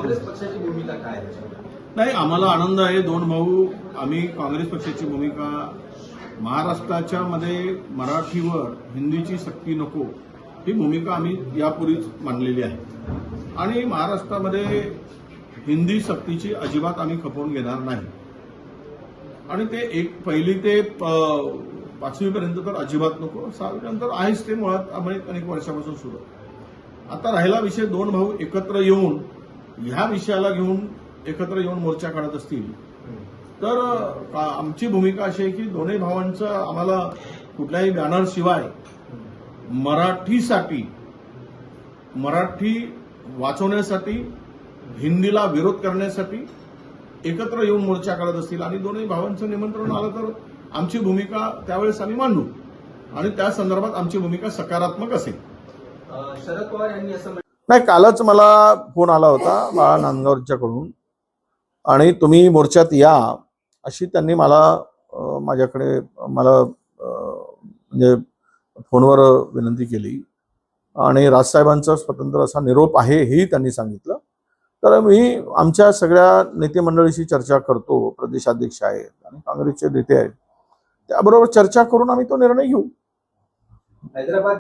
काँग्रेस पक्षाची भूमिका काय आहे त्याच्यामध्ये? नाही, आम्हाला आनंद आहे. दोन भाऊ आम्ही काँग्रेस पक्षाची भूमिका महाराष्ट्राच्या मध्ये मराठीवर हिंदीची सक्ती नको ही भूमिका आम्ही यापूर्वीच मांडलेली आहे आणि महाराष्ट्रामध्ये हिंदी सक्तीची अजिबात आम्ही खपवून घेणार नाही आणि ते एक पहिली ते 5वीपर्यंत तर अजिबात नको, 6वीनंतर आहेच ते मुळात आम्ही अनेक वर्षापासून सुरू. आता राहिला विषय दोन भाऊ एकत्र येऊन ह्या विषयाला घेऊन एकत्र येऊन मोर्चा काढत असतील तर आमची भूमिका अशी आहे की दोन्ही भावांचं आम्हाला कुठल्याही बॅनरशिवाय मराठी वाचवण्यासाठी हिंदीला विरोध करण्यासाठी एकत्र येऊन मोर्चा काढत असतील आणि दोन्ही भावांचं निमंत्रण आलं तर आमची भूमिका त्यावेळेस आम्ही मांडू आणि त्या संदर्भात आमची भूमिका सकारात्मक असेल. शरद पवार यांनी असं नाही, कालच मला फोन आला होता बाळा नांदगावच्याकडून आणि तुम्ही मोर्चात या अशी त्यांनी माझ्याकडे म्हणजे फोनवर विनंती केली आणि राजसाहेबांचा स्वतंत्र असा निरोप आहे हेही त्यांनी सांगितलं. तर मी आमच्या सगळ्या नेते मंडळीशी चर्चा करतो, प्रदेशाध्यक्ष आहेत आणि काँग्रेसचे नेते आहेत, त्याबरोबर चर्चा करून आम्ही तो निर्णय घेऊ. हैदराबाद